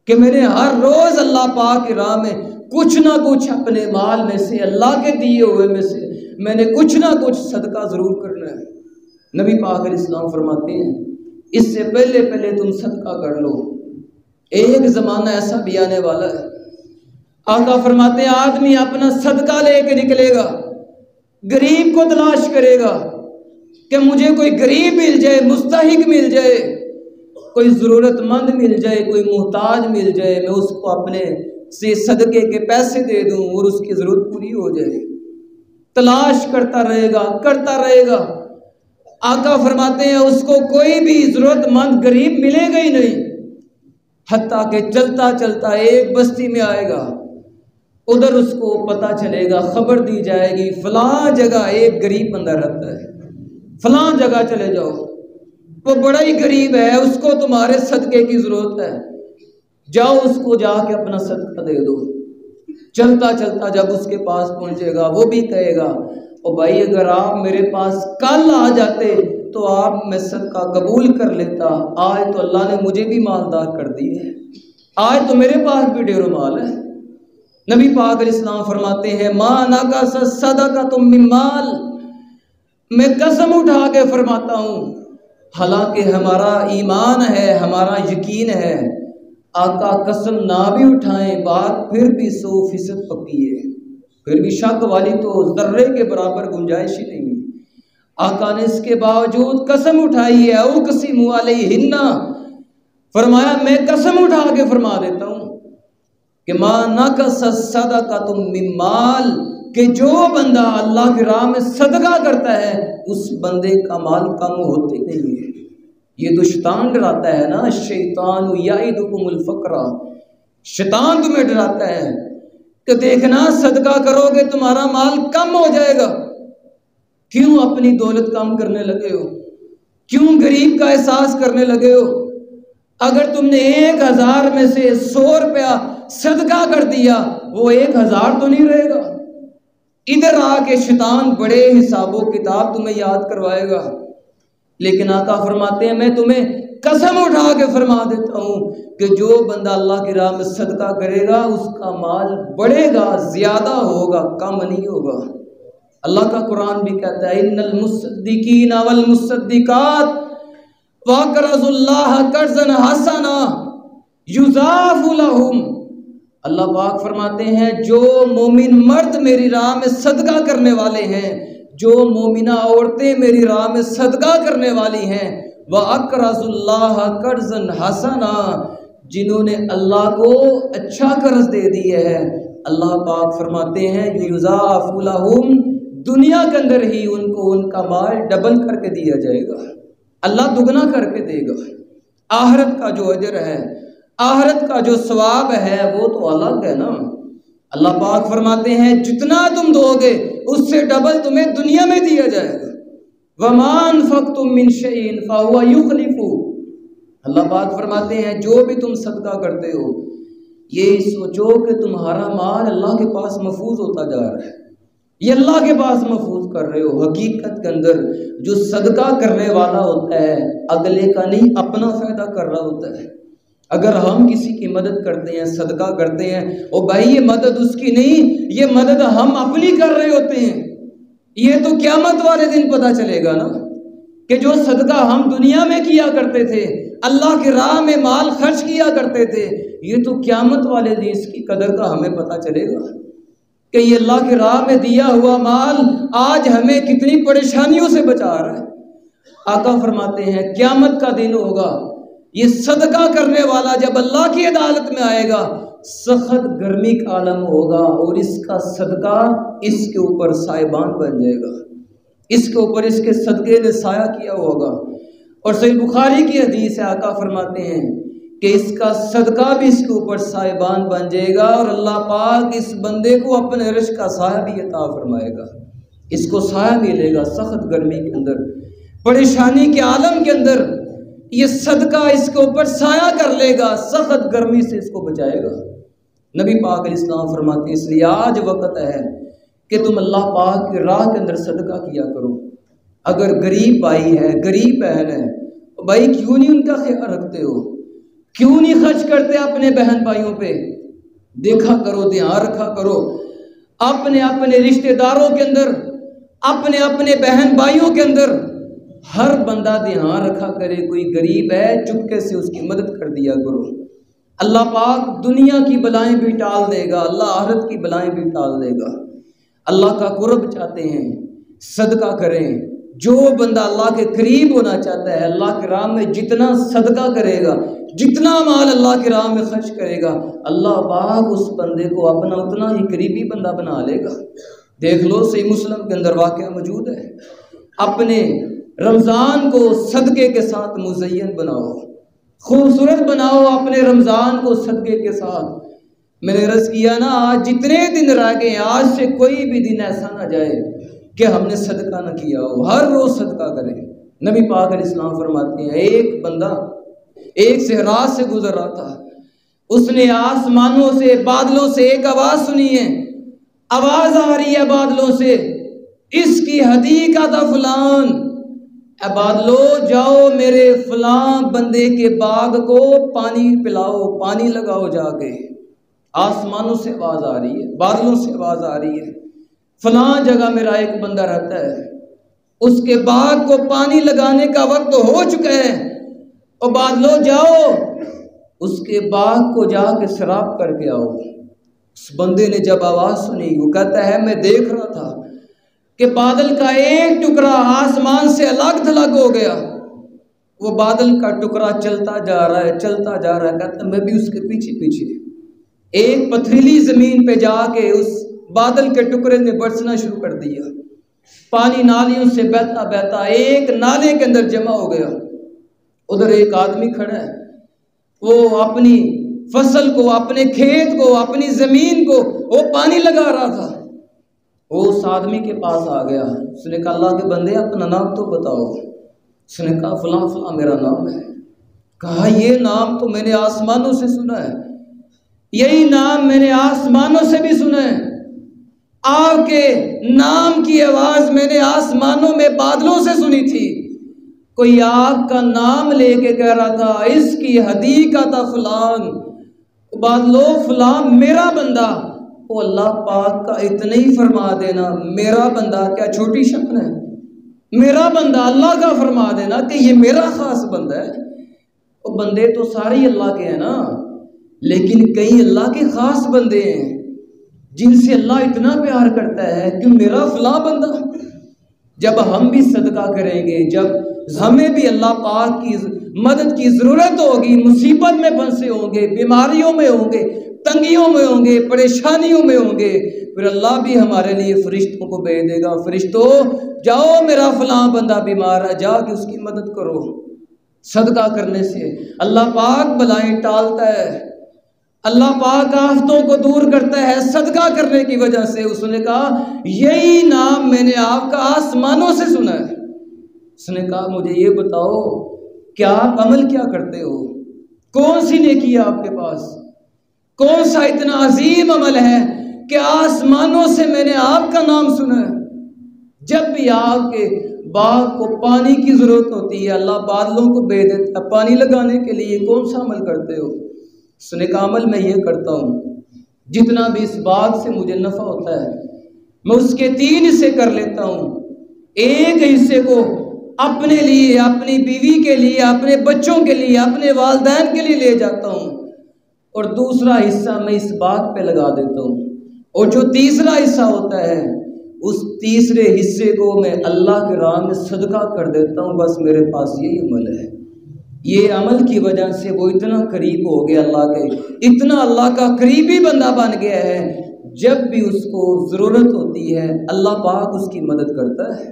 کہ میں نے ہر روز اللہ پاک کی راہ میں کچھ نہ کچھ اپنے مال میں سے، اللہ کے دیے ہوئے میں سے میں نے کچھ نہ کچھ صدقہ ضرور کرنا ہے. نبی پاک علیہ السلام فرماتے ہیں اس سے پہلے تم صدقہ کر لو. ایک زمانہ ایسا بھی آنے والا ہے، آقا فرماتے ہیں آدمی اپنا صدقہ لے کے نکلے گا، غریب کو تلاش کرے گا کہ مجھے کوئی غریب مل جائے، مستحق مل جائے، کوئی ضرورت مند مل جائے، کوئی محتاج مل جائے، میں اس کو اپنے سے صدقے کے پیسے دے دوں اور اس کی ضرورت پوری ہو جائے. تلاش کرتا رہے گا. آقا فرماتے ہیں اس کو کوئی بھی ضرورت مند غریب ملے گا ہی نہیں، حتیٰ کہ چلتا چلتا ایک بستی میں آئے گا، ادھر اس کو پتہ چلے گا، خبر دی جائے گی فلاں جگہ ایک غریب بندہ رہتا ہے، فلاں جگہ چلے جاؤ، وہ بڑا ہی غریب ہے، اس کو تمہارے صدقے کی ضرورت ہے، جاؤ اس کو جا کے اپنا صدقہ دے دو. چلتا چلتا جب اس کے پاس پہنچے گا وہ بھی کہے گا او بھائی اگر آپ میرے پاس کل آ جاتے تو آپ میں صدقہ قبول کر لیتا، آج تو اللہ نے مجھے بھی مالدار کر دی ہے، آج تو میرے پاس بھی ڈھیروں مال ہے. نبی پاک علیہ السلام فرماتے ہیں ما نقص صدقۃ من مال، میں قسم اٹھا کے فرماتا ہوں، حالانکہ ہمارا ایمان ہے، ہمارا یقین ہے، آقا قسم نہ بھی اٹھائیں بات پھر بھی 100% پکی ہے، پھر بھی شک والی تو ذرے کے برابر گنجائش ہی نہیں ہے۔ آقا نے اس کے باوجود قسم اٹھائی ہے، اقسم علیہن، فرمایا میں قسم اٹھا کے فرما دیتا ہوں کہ ما نقص صدقۃ من مال، کہ جو بندہ اللہ کی راہ میں صدقہ کرتا ہے اس بندے کا مال کم ہوتے نہیں ہے۔ یہ تو شیطان ڈراتا ہے نا، الشیطان یعدکم الفقر، شیطان تمہیں ڈراتا ہے کہ دیکھنا صدقہ کرو گے تمہارا مال کم ہو جائے گا۔ کیوں اپنی دولت کم کرنے لگے ہو؟ کیوں غریب کا احساس کرنے لگے ہو؟ اگر تم نے 1000 میں سے 100 روپیہ صدقہ کر دیا، وہ 1000 تو نہیں رہے گا۔ ادھر آ کے شیطان بڑے حساب و کتاب تمہیں یاد کروائے گا، لیکن آقا فرماتے ہیں میں تمہیں قسم اٹھا کے فرما دیتا ہوں کہ جو بندہ اللہ کی راہ میں صدقہ کرے گا اس کا مال بڑھے گا، زیادہ ہوگا، کم نہیں ہوگا۔ اللہ کا قرآن بھی کہتا ہے ان المصدقین والمصدقات وَأَقْرَضُوا اللَّهَ قَرْضًا حَسَنًا يُضَاعَفُ لَهُمْ، اللہ پاک فرماتے ہیں جو مومن مرد میری راہ میں صدقہ کرنے والے ہیں، جو مومنہ عورتیں میری راہ میں صدقہ کرنے والی ہیں، وَأَقْرَضُوا اللَّهَ قَرْضًا حَسَنًا، جنہوں نے اللہ کو اچھا قرض دے دیا ہے، اللہ پاک فرماتے ہیں یُضَاعَفُ لَهُمْ، دنیا کے اندر ہی ان کو ان کا مال ڈبل کر کے دیا جائے گا، اللہ دگنا کر کے دے گا۔ آخرت کا جو اجر ہے، آخرت کا جو ثواب ہے وہ تو الگ ہے نا۔ اللہ پاک فرماتے ہیں جتنا تم دو گے اس سے ڈبل تمہیں دنیا میں دیا جائے گا۔ وَمَا أَنفَقْتُم مِّن شَيْءٍ فَهُوَ يُخْلِفُهُ، اللہ پاک فرماتے ہیں جو بھی تم صدقہ کرتے ہو یہ سوچو کہ تمہارا مال اللہ کے پاس محفوظ ہوتا جا رہا ہے، یہ اللہ کے پاس محفوظ کر رہے ہو۔ حقیقت کے اندر جو صدقہ کرنے والا ہوتا ہے اگلے کا نہیں اپنا فائدہ کر رہا ہوتا ہے۔ اگر ہم کسی کی مدد کرتے ہیں، صدقہ کرتے ہیں، او بھائی یہ مدد اس کی نہیں، یہ مدد ہم اپنی کر رہے ہوتے ہیں۔ یہ تو قیامت والے دن پتہ چلے گا نا کہ جو صدقہ ہم دنیا میں کیا کرتے تھے، اللہ کی راہ میں مال خرچ کیا کرتے تھے، یہ تو قیامت والے دن اس کی قدر کا ہمیں پتہ چلے گا کہ یہ اللہ کی راہ میں دیا ہوا مال آج ہمیں کتنی پریشانیوں سے بچا رہا ہے۔ آقا فرماتے ہیں قیامت کا دن ہوگا، یہ صدقہ کرنے والا جب اللہ کی عدالت میں آئے گا سخت گرمی کا عالم ہوگا اور اس کا صدقہ اس کے اوپر سائبان بن جائے گا، اس کے اوپر اس کے صدقے نے سایہ کیا ہوگا۔ اور صحیح بخاری کی حدیث ہے، آقا فرماتے ہیں کہ اس کا صدقہ بھی اس کے اوپر سائبان بن جائے گا اور اللہ پاک اس بندے کو اپنے عرش کا سایہ بھی عطا فرمائے گا، اس کو سایہ ملے گا سخت گرمی کے اندر، پریشانی کے عالم کے اندر یہ صدقہ اس کے اوپر سایہ کر لے گا، سخت گرمی سے اس کو بچائے گا۔ نبی پاک علیہ السلام فرماتے ہیں اس لیے آج وقت ہے کہ تم اللہ پاک کی راہ کے اندر صدقہ کیا کرو۔ اگر غریب بھائی ہے، غریب بہن ہے، بھائی کیوں نہیں ان کا خیال رکھتے ہو؟ کیوں نہیں خرچ کرتے اپنے بہن بھائیوں پہ؟ دیکھا کرو، دھیان رکھا کرو اپنے اپنے رشتہ داروں کے اندر، اپنے اپنے بہن بھائیوں کے اندر ہر بندہ دھیان رکھا کرے، کوئی غریب ہے چپکے سے اس کی مدد کر دیا کرو۔ اللہ پاک دنیا کی بلائیں بھی ٹال دے گا، اللہ آخرت کی بلائیں بھی ٹال دے گا۔ اللہ کا قرب چاہتے ہیں صدقہ کریں۔ جو بندہ اللہ کے قریب ہونا چاہتا ہے اللہ کی راہ میں جتنا صدقہ کرے گا، جتنا مال اللہ کی راہ میں خرچ کرے گا، اللہ پاک اس بندے کو اپنا اتنا ہی قریبی بندہ بنا لے گا۔ دیکھ لو صحیح مسلم کے اندر واقعہ موجود ہے۔ اپنے رمضان کو صدقے کے ساتھ مزین بناؤ، خوبصورت بناؤ اپنے رمضان کو صدقے کے ساتھ۔ میں نے عرض کیا نا آج جتنے دن رہ گئے ہیں آج سے کوئی بھی دن ایسا نہ جائے کہ ہم نے صدقہ نہ کیا ہو، ہر روز صدقہ کریں۔ نبی پاک علیہ السلام فرماتے ہیں ایک بندہ ایک صحرا سے گزر رہا تھا، اس نے آسمانوں سے بادلوں سے ایک آواز سنی ہے، آواز آ رہی ہے بادلوں سے، اس کی حدیقہ فلان، اے بادلو جاؤ میرے فلاں بندے کے باغ کو پانی پلاؤ، پانی لگاؤ جا کے۔ آسمانوں سے آواز آ رہی ہے، بادلوں سے آواز آ رہی ہے، فلاں جگہ میرا ایک بندہ رہتا ہے، اس کے باغ کو پانی لگانے کا وقت ہو چکا ہے، اور بادلوں جاؤ اس کے باغ کو جا کے سیراب کر کے آؤ۔ اس بندے نے جب آواز سنی، وہ کہتا ہے میں دیکھ رہا تھا کہ بادل کا ایک ٹکڑا آسمان سے الگ تھلگ ہو گیا، وہ بادل کا ٹکڑا چلتا جا رہا ہے، چلتا جا رہا ہے، کہتا ہے میں بھی اس کے پیچھے پیچھے۔ ایک پتھریلی زمین پہ جا کے اس بادل کے ٹکڑے نے برسنا شروع کر دیا، پانی نالیوں سے بہتا بہتا ایک نالے کے اندر جمع ہو گیا۔ ادھر ایک آدمی کھڑا ہے، وہ اپنی فصل کو، اپنے کھیت کو، اپنی زمین کو وہ پانی لگا رہا تھا۔ وہ اس آدمی کے پاس آ گیا، اس نے کہا اللہ کے بندے اپنا نام تو بتاؤ۔ اس نے کہا فلاں فلاں میرا نام ہے۔ کہا یہ نام تو میں نے آسمانوں سے سنا ہے، یہی نام میں نے آسمانوں سے بھی سنا ہے، آپ کے نام کی آواز میں نے آسمانوں میں بادلوں سے سنی تھی۔ کوئی آپ کا نام لے کے کہہ رہا تھا اس کی حدیقت فلان، بادلوں فلاں میرا بندہ۔ وہ اللہ پاک کا اتنا ہی فرما دینا، میرا بندہ کیا چھوٹی شان ہے؟ میرا بندہ اللہ کا فرما دینا کہ یہ میرا خاص بندہ ہے۔ وہ بندے تو سارے ہی اللہ کے ہیں نا، لیکن کئی اللہ کے خاص بندے ہیں جن سے اللہ اتنا پیار کرتا ہے کہ میرا فلاں بندہ۔ جب ہم بھی صدقہ کریں گے، جب ہمیں بھی اللہ پاک کی مدد کی ضرورت ہوگی، مصیبت میں پھنسے ہوں گے، بیماریوں میں ہوں گے، تنگیوں میں ہوں گے، پریشانیوں میں ہوں گے، پھر اللہ بھی ہمارے لیے فرشتوں کو بھیج دے گا، فرشتوں جاؤ میرا فلاں بندہ بیمار ہے، جا کے اس کی مدد کرو۔ صدقہ کرنے سے اللہ پاک بلائیں ٹالتا ہے، اللہ پاک آفتوں کو دور کرتا ہے صدقہ کرنے کی وجہ سے۔ اس نے کہا یہی نام میں نے آپ کا آسمانوں سے سنا ہے۔ اس نے کہا مجھے یہ بتاؤ کیا آپ عمل کیا کرتے ہو، کون سی نیکی ہے آپ کے پاس، کون سا اتنا عظیم عمل ہے کہ آسمانوں سے میں نے آپ کا نام سنا ہے۔ جب بھی آپ کے باغ کو پانی کی ضرورت ہوتی ہے، اللہ بادلوں کو بھیج دیتا ہے پانی لگانے کے لیے، کون سا عمل کرتے ہو؟ اس نے کہا عمل میں یہ کرتا ہوں جتنا بھی اس باغ سے مجھے نفع ہوتا ہے میں اس کے 3 حصے کر لیتا ہوں، ایک حصے کو اپنے لیے، اپنی بیوی کے لیے، اپنے بچوں کے لیے، اپنے والدین کے لیے لے جاتا ہوں، اور دوسرا حصہ میں اس باغ پہ لگا دیتا ہوں، اور جو تیسرا حصہ ہوتا ہے اس تیسرے حصے کو میں اللہ کے راہ میں صدقہ کر دیتا ہوں۔ بس میرے پاس یہی عمل ہے۔ یہ عمل کی وجہ سے وہ اتنا قریب ہو گیا اللہ کے، اتنا اللہ کا قریبی بندہ بن گیا ہے، جب بھی اس کو ضرورت ہوتی ہے اللہ پاک اس کی مدد کرتا ہے۔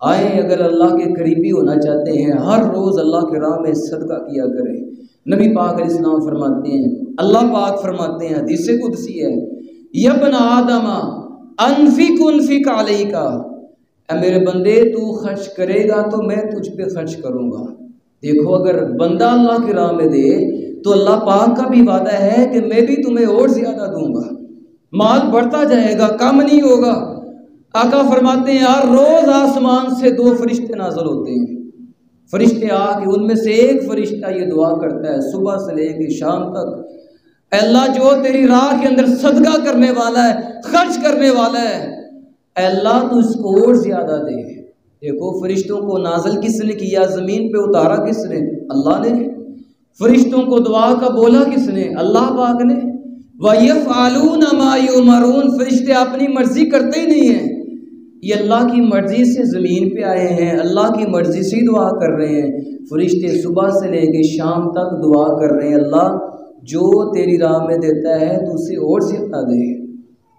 آئیں اگر اللہ کے قریبی ہونا چاہتے ہیں ہر روز اللہ کے راہ میں صدقہ کیا کریں۔ نبی پاک علیہ السلام فرماتے ہیں، اللہ پاک فرماتے ہیں، حدیث قدسی ہے، یبن آدم انفق علیک، اے میرے بندے تو خرچ کرے گا تو میں تجھ پہ خرچ کروں گا۔ دیکھو اگر بندہ اللہ کی راہ میں دے تو اللہ پاک کا بھی وعدہ ہے کہ میں بھی تمہیں اور زیادہ دوں گا، مال بڑھتا جائے گا، کم نہیں ہوگا۔ آقا فرماتے ہیں ہر روز آسمان سے 2 فرشتے نازل ہوتے ہیں، فرشتے آ کے ان میں سے ایک فرشتہ یہ دعا کرتا ہے صبح سے لے کے شام تک، اے اللہ جو تیری راہ کے اندر صدقہ کرنے والا ہے، خرچ کرنے والا ہے، اے اللہ تو اس کو اور زیادہ دے۔ دیکھو فرشتوں کو نازل کس نے کیا، زمین پہ اتارا کس نے؟ اللہ نے۔ فرشتوں کو دعا کا بولا کس نے؟ اللہ پاک نے۔ وَيَفْعَلُونَ مَا يُؤْمَرُونَ، فرشتے اپنی مرضی کرتے ہی نہیں ہیں، یہ اللہ کی مرضی سے زمین پہ آئے ہیں، اللہ کی مرضی سے دعا کر رہے ہیں۔ فرشتے صبح سے لے کے شام تک دعا کر رہے ہیں، اللہ جو تیری راہ میں دیتا ہے تو اسے اور زیادہ دے۔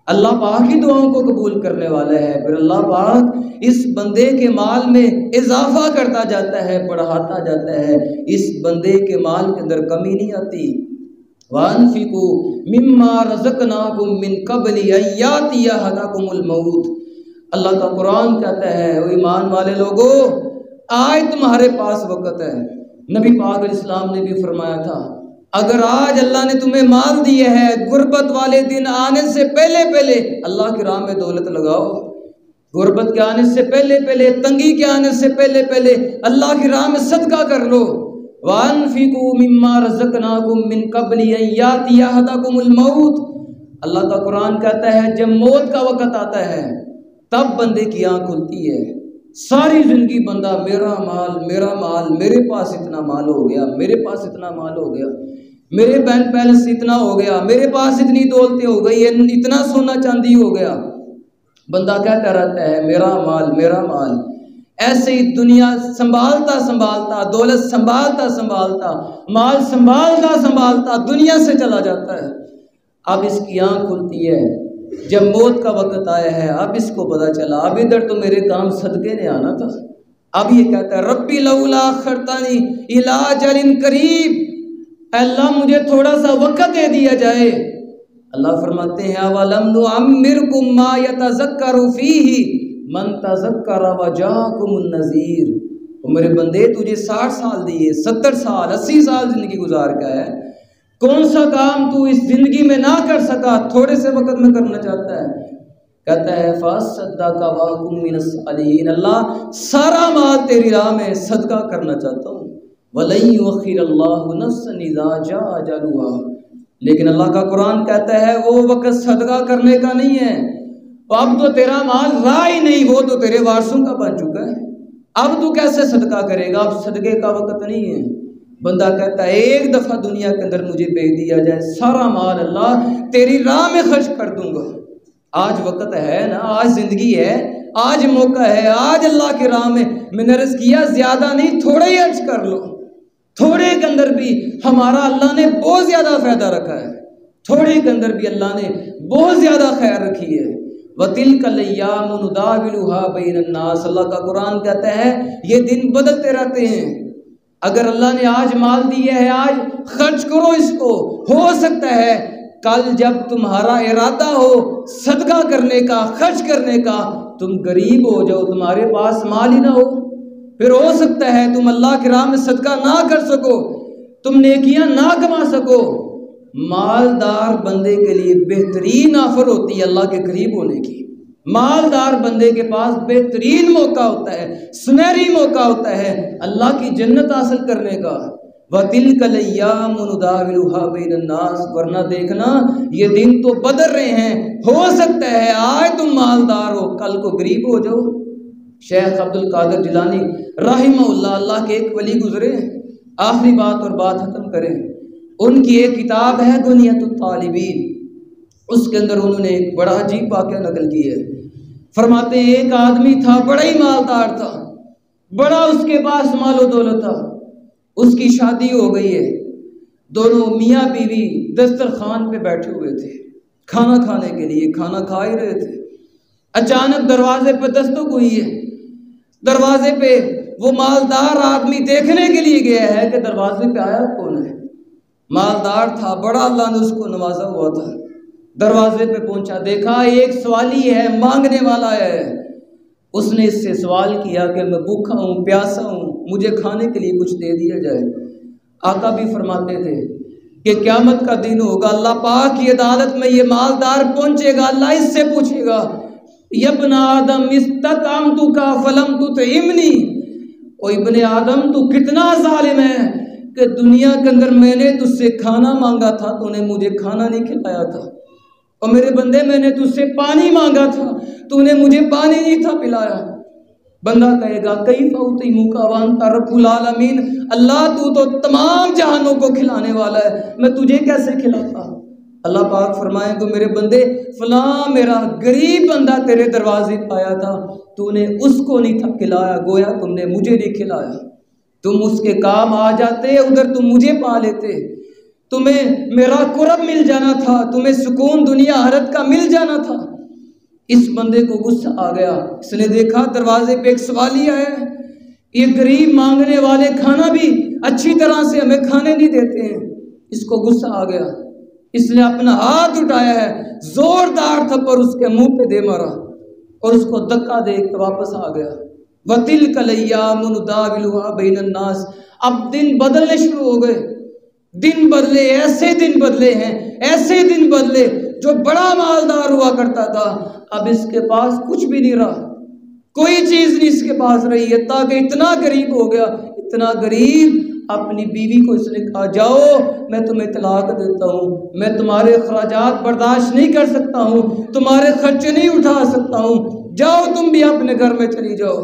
اللہ پاک ہی دعاؤں کو قبول کرنے والا ہے، پھر اللہ پاک اس بندے کے مال میں اضافہ کرتا جاتا ہے، بڑھاتا جاتا ہے، اس بندے کے مال کے اندر کمی نہیں آتی۔ وَأَنفِقُوا مِمَّا رَزَقْنَاكُم مِّن قَبْلِ أَن يَأْتِيَ أَحَدَكُمُ الْمَوْتُ، اللہ کا قرآن کہتا ہے او ایمان والے لوگوں آج تمہارے پاس وقت ہے۔ نبی پاک علیہ السلام نے بھی فرمایا تھا اگر آج اللہ نے تمہیں مال دیے ہے، غربت والے دن آنے سے پہلے پہلے اللہ کی راہ میں دولت لگاؤ، غربت کے آنے سے پہلے پہلے، تنگی کے آنے سے پہلے پہلے اللہ کی راہ میں صدقہ کر لو۔ وَأَنْفِقُوا مِمَّا رَزَقْنَاكُم مِّن قَبْلِ أَن يَأْتِيَ أَحَدَكُمُ الْمَوْتُ۔ اللہ کا قرآن کہتا ہے جب موت کا وقت آتا ہے تب بندے کی آنکھ کھلتی ہے۔ ساری زندگی بندہ میرا مال، میرے پاس اتنا مال ہو گیا، میرے پاس اتنا مال ہو گیا، میرے بینک بیلنس اتنا ہو گیا، میرے پاس اتنی دولتیں ہو گئی، اتنا سونا چاندی ہو گیا۔ بندہ کہتا رہتا ہے میرا مال۔ ایسے ہی دنیا سنبھالتا دولت سنبھالتا مال سنبھالتا دنیا سے چلا جاتا ہے۔ اب اس کی آنکھ کھلتی ہے جب موت کا وقت آیا ہے، اب اس کو پتا چلا اب ادھر تو میرے کام صدقے نے آنا تھا۔ اب یہ کہتا ہے ربی لولا اخرتنی الی اجل قریب، اے اللہ مجھے تھوڑا سا وقت دے دیا جائے۔ اللہ فرماتے ہیں اولم نعمرکم ما یتذکر فیہ من تذکر وجاءکم النذیر۔ میرے بندے تجھے 60 سال دیے، 70 سال 80 سال زندگی گزار کا ہے، کون سا کام تو اس زندگی میں نہ کر سکا تھوڑے سے وقت میں کرنا چاہتا ہے؟ کہتا ہے فاصدق وکن من الصالحین، اللہ سارا مال تیری راہ میں صدقہ کرنا چاہتا ہوں۔ ولن یؤخر اللہ نفسا اذا جاء اجلها، لیکن اللہ کا قرآن کہتا ہے وہ وقت صدقہ کرنے کا نہیں ہے، اب تو تیرا مال راہ ہی نہیں، وہ تو تیرے وارثوں کا بن چکا ہے، اب تو کیسے صدقہ کرے گا، اب صدقے کا وقت نہیں ہے۔ بندہ کہتا ہے ایک دفعہ دنیا کے اندر مجھے بھیج دیا جائے، سارا مال اللہ تیری راہ میں خرچ کر دوں گا۔ آج وقت ہے نا، آج زندگی ہے، آج موقع ہے، آج اللہ کی راہ میں نے عرض کیا زیادہ نہیں تھوڑا ہی خرچ کر لو۔ تھوڑے کے اندر بھی ہمارا اللہ نے بہت زیادہ فائدہ رکھا ہے، تھوڑے کے اندر بھی اللہ نے بہت زیادہ خیر رکھی ہے۔ وَتِلْكَ الْأَيَّامُ نُدَاوِلُهَا بَيْنَ النَّاسِ، اللہ کا قرآن کہتا ہے یہ دن بدلتے رہتے ہیں۔ اگر اللہ نے آج مال دیا ہے آج خرچ کرو اس کو، ہو سکتا ہے کل جب تمہارا ارادہ ہو صدقہ کرنے کا، خرچ کرنے کا، تم غریب ہو جاؤ، تمہارے پاس مال ہی نہ ہو، پھر ہو سکتا ہے تم اللہ کی راہ میں صدقہ نہ کر سکو، تم نیکیاں نہ کما سکو۔ مالدار بندے کے لیے بہترین آفر ہوتی ہے اللہ کے قریب ہونے کی۔ مالدار بندے کے پاس بہترین موقع ہوتا ہے، سنہری موقع ہوتا ہے اللہ کی جنت حاصل کرنے کا۔ وَتِلْكَ الْأَيَّامُ نُدَاوِلُهَا بَيْنَ النَّاسِ، ورنہ دیکھنا یہ دن تو بدل رہے ہیں، ہو سکتا ہے آج تم مالدار ہو کل کو غریب ہو جاؤ۔ شیخ عبد القادر جیلانی رحمہ اللہ کے ایک ولی گزرے، آخری بات اور بات ختم کریں، ان کی ایک کتاب ہے غنیۃ الطالبین، اس کے اندر انہوں نے ایک بڑا عجیب واقعہ نقل کی ہے۔ فرماتے ہیں ایک آدمی تھا، بڑا ہی مالدار تھا، بڑا اس کے پاس مال و دولت تھا، اس کی شادی ہو گئی ہے، دونوں میاں بیوی دسترخوان پہ بیٹھے ہوئے تھے، کھانا کھانے کے لیے کھانا کھا ہی رہے تھے۔ اچانک دروازے پہ دستک ہوئی ہے، دروازے پہ وہ مالدار آدمی دیکھنے کے لیے گیا ہے کہ دروازے پہ آیا کون ہے۔ مالدار تھا، بڑا اللہ نے اس کو نوازا ہوا تھا، دروازے پہ پہنچا، دیکھا ایک سوالی ہے، مانگنے والا ہے۔ اس نے اس سے سوال کیا کہ میں بھوکا ہوں، پیاسا ہوں، مجھے کھانے کے لیے کچھ دے دیا جائے۔ آقا بھی فرماتے تھے کہ قیامت کا دن ہوگا، اللہ پاک کی عدالت میں یہ مالدار پہنچے گا، اللہ اس سے پوچھے گا یا ابن آدم استطعمتک فلم تطعمنی، او ابن آدم تو کتنا ظالم ہے کہ دنیا کے اندر میں نے تجھ سے کھانا مانگا تھا، تو نے مجھے کھانا نہیں کھلایا تھا، اور میرے بندے میں نے تجھ سے پانی مانگا تھا، تو نے مجھے پانی نہیں تھا پلایا۔ بندہ کہے گا کیف اطعمک وانت رب العالمین، اللہ تو تمام جہانوں کو کھلانے والا ہے، میں تجھے کیسے کھلاتا؟ اللہ پاک فرمائے کہ میرے بندے فلاں میرا غریب بندہ تیرے دروازے پہ آیا تھا، تو نے اس کو نہیں تھا کھلایا، گویا تم نے مجھے نہیں کھلایا۔ تم اس کے کام آ جاتے، ادھر تم مجھے پا لیتے، تمہیں میرا قرب مل جانا تھا، تمہیں سکون دنیا آخرت کا مل جانا تھا۔ اس بندے کو غصہ آ گیا، اس نے دیکھا دروازے پہ ایک سوالی آیا ہے، یہ غریب مانگنے والے کھانا بھی اچھی طرح سے ہمیں کھانے نہیں دیتے ہیں۔ اس کو غصہ آ گیا، اس نے اپنا ہاتھ اٹھایا ہے، زوردار تھپڑ اس کے منہ پہ دے مارا اور اس کو دھکا دے کے واپس آ گیا۔ وَتِلْكَ الْأَيَّامُ نُدَاوِلُهَا بَيْنَ النَّاسِ، اب دن بدلنے شروع ہو گئے، دن بدلے، ایسے دن بدلے ہیں، ایسے دن بدلے، جو بڑا مالدار ہوا کرتا تھا اب اس کے پاس کچھ بھی نہیں رہا، کوئی چیز نہیں اس کے پاس رہی ہے، تاکہ اتنا غریب ہو گیا، اتنا غریب اپنی بیوی کو اس نے کہا جاؤ میں تمہیں طلاق دیتا ہوں، میں تمہارے اخراجات برداشت نہیں کر سکتا ہوں، تمہارے خرچے نہیں اٹھا سکتا ہوں، جاؤ تم بھی اپنے گھر میں چلی جاؤ۔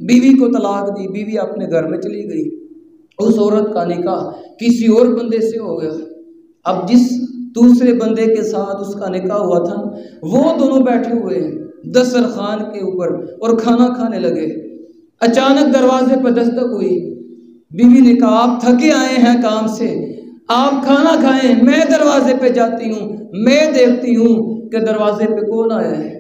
بیوی کو طلاق دی، بیوی اپنے گھر میں چلی گئی۔ اس عورت کا نکاح کسی اور بندے سے ہو گیا۔ اب جس دوسرے بندے کے ساتھ اس کا نکاح ہوا تھا وہ دونوں بیٹھے ہوئے ہیں دسترخوان کے اوپر اور کھانا کھانے لگے۔ اچانک دروازے پہ دستک ہوئی۔ بیوی نے کہا آپ تھکے آئے ہیں کام سے، آپ کھانا کھائیں، میں دروازے پہ جاتی ہوں، میں دیکھتی ہوں کہ دروازے پہ کون آیا ہے۔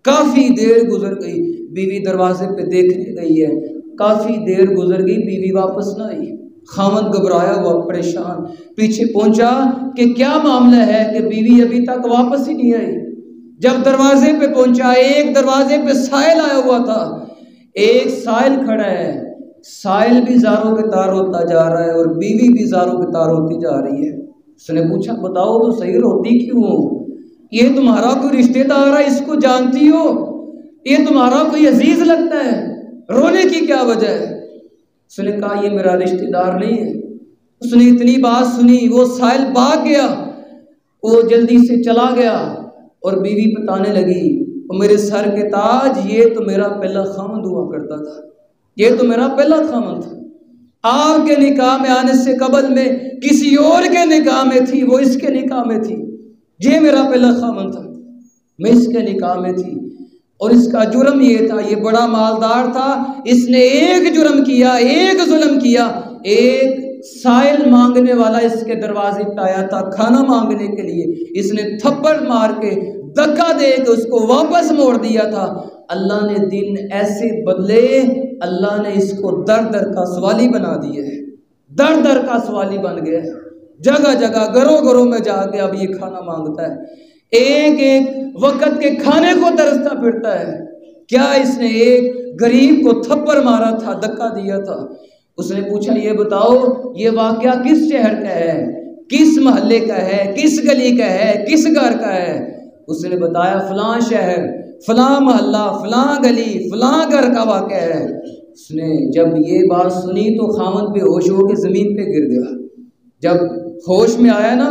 کافی دیر گزر گئی، بیوی دروازے پہ دیکھنے گئی ہے، کافی دیر گزر گئی، بیوی واپس نہ آئی۔ خاوند گھبرایا ہوا پریشان پیچھے پہنچا کہ کیا معاملہ ہے کہ بیوی ابھی تک واپس ہی نہیں آئی۔ جب دروازے پہ پہنچا، ایک دروازے پہ سائل آیا ہوا تھا، ایک سائل کھڑا ہے، سائل بھی زاروں کے تار ہوتا جا رہا ہے اور بیوی بھی زاروں کے تار ہوتی جا رہی ہے۔ اس نے پوچھا بتاؤ تو صحیح روتی کیوں ہو؟ یہ تمہارا کوئی رشتہ دار ہے، اس کو جانتی ہو؟ یہ تمہارا کوئی عزیز لگتا ہے، رونے کی کیا وجہ ہے؟ اس نے کہا یہ میرا رشتہ دار نہیں ہے۔ اس نے اتنی بات سنی، وہ سائل بھاگ گیا، وہ جلدی سے چلا گیا اور بیوی بتانے لگی میرے سر کے تاج، یہ تو میرا پہلا خاوند ہوا کرتا تھا، یہ تو میرا پہلا خاوند تھا۔ آپ کے نکاح میں آنے سے قبل میں کسی اور کے نکاح میں تھی، وہ اس کے نکاح میں تھی، یہ میرا پہلا خاوند تھا، میں اس کے نکاح میں تھی۔ اور اس کا جرم یہ تھا، یہ بڑا مالدار تھا، اس نے ایک جرم کیا، ایک ظلم کیا، ایک سائل مانگنے والا اس کے دروازے پہ آیا تھا کھانا مانگنے کے لیے، اس نے تھپڑ مار کے دھکا دے کے اس کو واپس موڑ دیا تھا۔ اللہ نے دن ایسے بدلے، اللہ نے اس کو در در کا سوالی بنا دیا ہے، در در کا سوالی بن گیا ہے، جگہ جگہ گھروں گھروں میں جا کے اب یہ کھانا مانگتا ہے، ایک ایک وقت کے کھانے کو ترستا پھرتا ہے۔ کیا اس نے ایک غریب کو تھپڑ مارا تھا، دھکا دیا تھا؟ اس نے پوچھا یہ بتاؤ یہ واقعہ کس شہر کا ہے، کس محلے کا ہے، کس گلی کا ہے، کس گھر کا ہے؟ اس نے بتایا فلاں شہر، فلاں محلہ، فلاں گلی، فلاں گھر کا واقعہ ہے۔ اس نے جب یہ بات سنی تو خاوند بے ہوش ہو کے زمین پہ گر گیا۔ جب ہوش میں آیا نا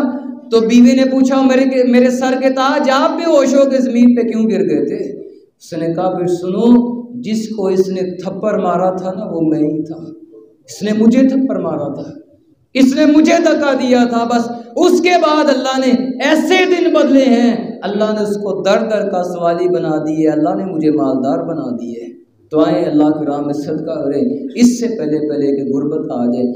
تو بیوی نے پوچھا میرے سر کے تاج آپ بے ہوش ہو کے زمین پہ کیوں گر گئے تھے؟ اس نے کہا پھر سنو، جس کو اس نے تھپڑ مارا تھا نا وہ میں ہی تھا، اس نے مجھے تھپڑ مارا تھا، اس نے مجھے دھکا دیا تھا، بس اس کے بعد اللہ نے ایسے دن بدلے ہیں، اللہ نے اس کو در در کا سوالی بنا دی ہے، اللہ نے مجھے مالدار بنا دی ہے۔ تو آئیں اللہ کی راہ میں صدقہ کریں، اس سے پہلے کہ غربت آ جائے۔